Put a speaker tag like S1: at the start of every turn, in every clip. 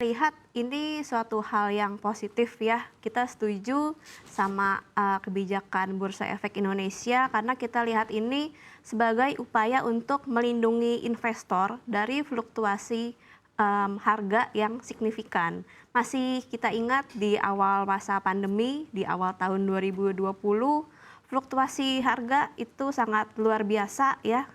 S1: Lihat ini suatu hal yang positif ya. Kita setuju sama kebijakan Bursa Efek Indonesia karena kita lihat ini sebagai upaya untuk melindungi investor dari fluktuasi harga yang signifikan. Masih kita ingat di awal masa pandemi, di awal tahun 2020, fluktuasi harga itu sangat luar biasa ya,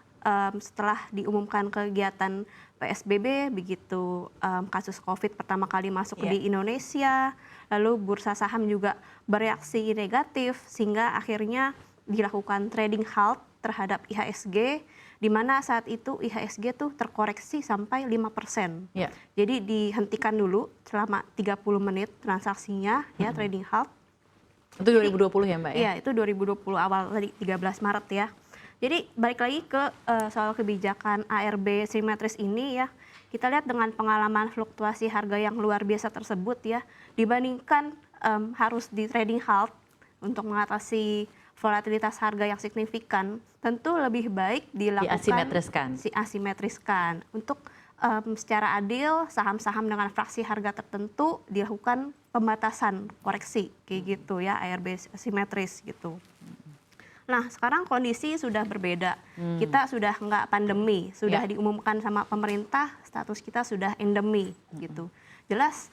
S1: setelah diumumkan kegiatan PSBB, begitu kasus COVID pertama kali masuk
S2: Iya.
S1: di Indonesia, lalu bursa saham juga bereaksi negatif sehingga akhirnya dilakukan trading halt terhadap IHSG, di mana saat itu IHSG tuh terkoreksi sampai 5%.
S2: Iya.
S1: Jadi dihentikan dulu selama 30 menit transaksinya ya, trading halt.
S2: Itu 2020 ya Mbak ya?
S1: Iya, itu 2020 awal tadi 13 Maret ya. Jadi balik lagi ke soal kebijakan ARB simetris ini ya. Kita lihat dengan pengalaman fluktuasi harga yang luar biasa tersebut ya, dibandingkan harus di trading halt untuk mengatasi volatilitas harga yang signifikan, tentu lebih baik dilakukan asimetriskan untuk secara adil saham-saham dengan fraksi harga tertentu dilakukan pembatasan koreksi kayak gitu ya, ARB simetris gitu. Nah, sekarang kondisi sudah berbeda. Kita sudah nggak pandemi, sudah diumumkan sama pemerintah, status kita sudah endemi gitu. Jelas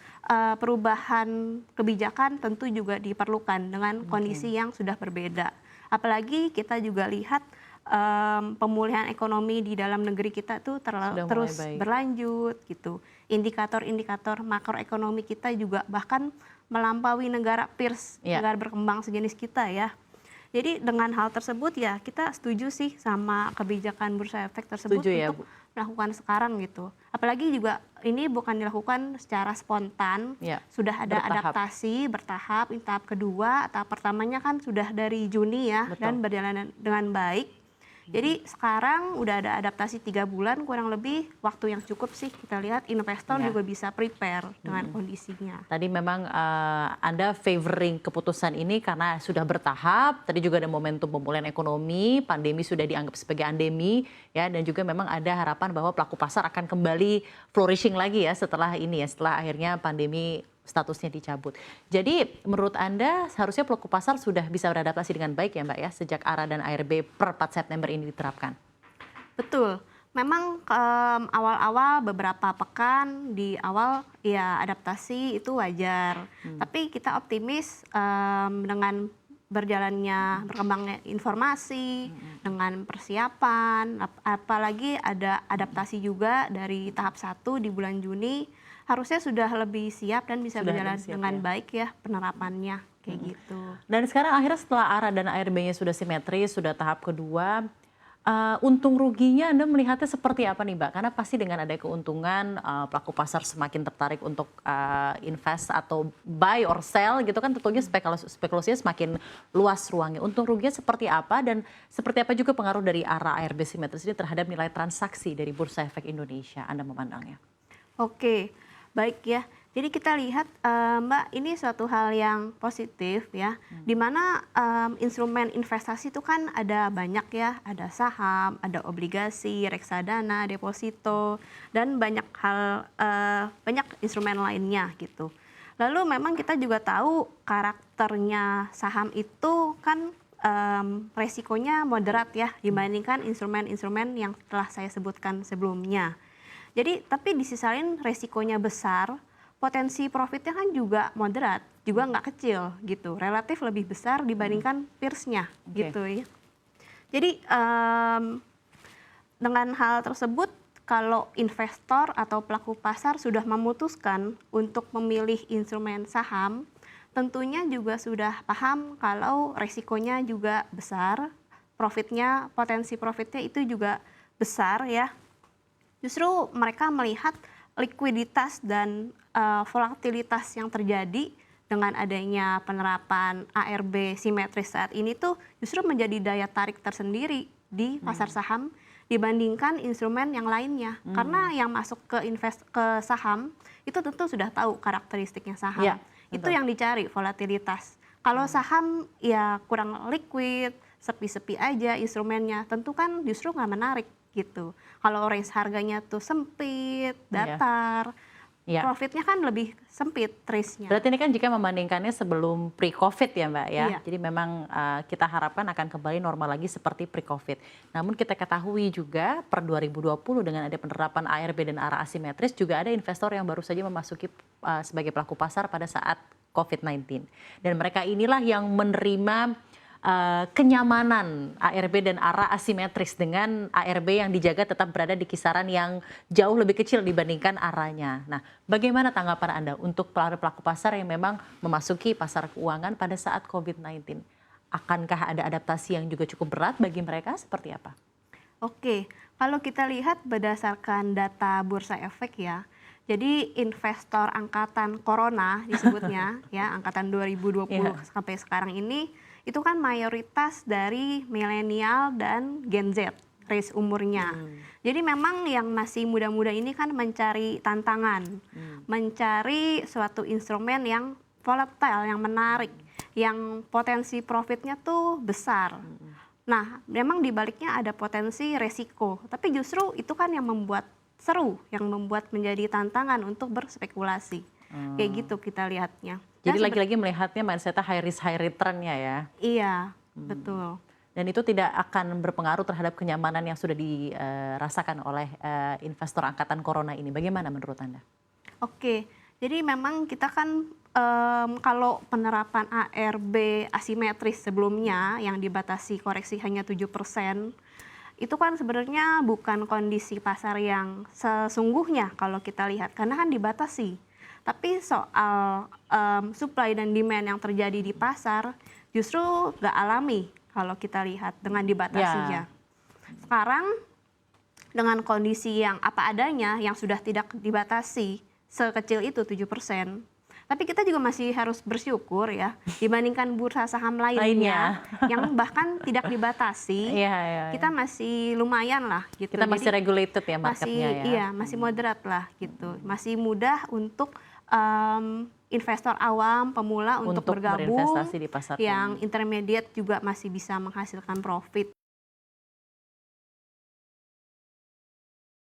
S1: perubahan kebijakan tentu juga diperlukan dengan kondisi yang sudah berbeda. Apalagi kita juga lihat pemulihan ekonomi di dalam negeri kita tuh terus berlanjut gitu. Indikator-indikator makroekonomi kita juga bahkan melampaui negara peers, negara berkembang sejenis kita ya. Jadi dengan hal tersebut ya kita setuju sih sama kebijakan Bursa Efek tersebut untuk melakukan sekarang gitu. Apalagi juga ini bukan dilakukan secara spontan, sudah ada adaptasi bertahap. Tahap kedua, tahap pertamanya kan sudah dari Juni ya. Dan berjalan dengan baik. Jadi sekarang udah ada adaptasi 3 bulan kurang lebih, waktu yang cukup sih kita lihat investor juga bisa prepare dengan kondisinya.
S2: Tadi memang Anda favoring keputusan ini karena sudah bertahap, tadi juga ada momentum pemulihan ekonomi, pandemi sudah dianggap sebagai endemi ya, dan juga memang ada harapan bahwa pelaku pasar akan kembali flourishing lagi ya setelah ini ya, setelah akhirnya pandemi statusnya dicabut. Jadi menurut Anda seharusnya pelaku pasar sudah bisa beradaptasi dengan baik ya Mbak ya sejak ARA dan ARB per 4 September ini diterapkan?
S1: Betul. Memang awal-awal beberapa pekan di awal ya adaptasi itu wajar. Tapi kita optimis dengan berkembangnya informasi, dengan persiapan, apalagi ada adaptasi juga dari tahap 1 di bulan Juni, harusnya sudah lebih siap dan bisa berjalan dengan baik ya penerapannya kayak gitu.
S2: Dan sekarang akhirnya setelah ARA dan ARB-nya sudah simetris, sudah tahap kedua, untung ruginya Anda melihatnya seperti apa nih Mbak? Karena pasti dengan ada keuntungan pelaku pasar semakin tertarik untuk invest atau buy or sell gitu kan, tentunya spekulasinya semakin luas ruangnya. Untung ruginya seperti apa dan seperti apa juga pengaruh dari ARA ARB simetris ini terhadap nilai transaksi dari Bursa Efek Indonesia, Anda memandangnya?
S1: Oke, baik ya. Jadi kita lihat Mbak, ini suatu hal yang positif ya, di mana instrumen investasi itu kan ada banyak ya, ada saham, ada obligasi, reksadana, deposito, dan banyak banyak instrumen lainnya gitu. Lalu memang kita juga tahu karakternya saham itu kan resikonya moderat ya dibandingkan instrumen-instrumen yang telah saya sebutkan sebelumnya. Jadi tapi di sisi lain resikonya besar, potensi profitnya kan juga moderat, juga nggak kecil gitu, relatif lebih besar dibandingkan peersnya gitu ya. Jadi dengan hal tersebut, kalau investor atau pelaku pasar sudah memutuskan untuk memilih instrumen saham, tentunya juga sudah paham kalau resikonya juga besar, potensi profitnya itu juga besar ya. Justru mereka melihat likuiditas dan volatilitas yang terjadi dengan adanya penerapan ARB simetris saat ini tuh justru menjadi daya tarik tersendiri di pasar saham dibandingkan instrumen yang lainnya. Karena yang masuk ke saham itu tentu sudah tahu karakteristiknya saham. Itu yang dicari, volatilitas. Kalau saham ya kurang liquid, sepi-sepi aja instrumennya, tentu kan justru nggak menarik gitu. Kalau range harganya tuh sempit, datar,
S2: Ya.
S1: profitnya kan lebih sempit range-nya.
S2: Berarti ini kan jika membandingkannya sebelum pre-COVID ya Mbak ya.
S1: Iya.
S2: Jadi memang kita harapkan akan kembali normal lagi seperti pre-COVID. Namun kita ketahui juga per 2020 dengan ada penerapan ARB dan arah asimetris juga ada investor yang baru saja memasuki sebagai pelaku pasar pada saat COVID-19. Dan mereka inilah yang menerima kenyamanan ARB dan arah asimetris dengan ARB yang dijaga tetap berada di kisaran yang jauh lebih kecil dibandingkan arahnya. Nah, bagaimana tanggapan Anda untuk pelaku pasar yang memang memasuki pasar keuangan pada saat COVID-19? Akankah ada adaptasi yang juga cukup berat bagi mereka? Seperti apa?
S1: Oke, kalau kita lihat berdasarkan data Bursa Efek ya, jadi investor angkatan corona disebutnya ya, angkatan 2020 sampai sekarang ini itu kan mayoritas dari milenial dan Gen Z range umurnya. Jadi memang yang masih muda-muda ini kan mencari tantangan, mencari suatu instrumen yang volatile, yang menarik, yang potensi profitnya tuh besar. Nah, memang di baliknya ada potensi resiko, tapi justru itu kan yang membuat seru, yang membuat menjadi tantangan untuk berspekulasi. Kayak gitu kita lihatnya.
S2: Jadi lagi-lagi melihatnya mindset high risk high return-nya ya.
S1: Iya, betul.
S2: Dan itu tidak akan berpengaruh terhadap kenyamanan yang sudah dirasakan oleh investor angkatan corona ini. Bagaimana menurut Anda?
S1: Oke, jadi memang kita kan kalau penerapan ARB asimetris sebelumnya yang dibatasi koreksi hanya 7%, itu kan sebenarnya bukan kondisi pasar yang sesungguhnya kalau kita lihat, karena kan dibatasi. Tapi soal supply dan demand yang terjadi di pasar justru nggak alami kalau kita lihat dengan dibatasinya. Sekarang dengan kondisi yang apa adanya, yang sudah tidak dibatasi sekecil itu 7%, tapi kita juga masih harus bersyukur ya dibandingkan bursa saham lainnya yang bahkan tidak dibatasi, kita masih lumayan lah gitu.
S2: Kita masih regulated ya marketnya ya.
S1: Iya, masih moderat lah gitu, masih mudah untuk investor awam, pemula untuk bergabung,
S2: berinvestasi di pasar
S1: yang intermediate juga masih bisa menghasilkan profit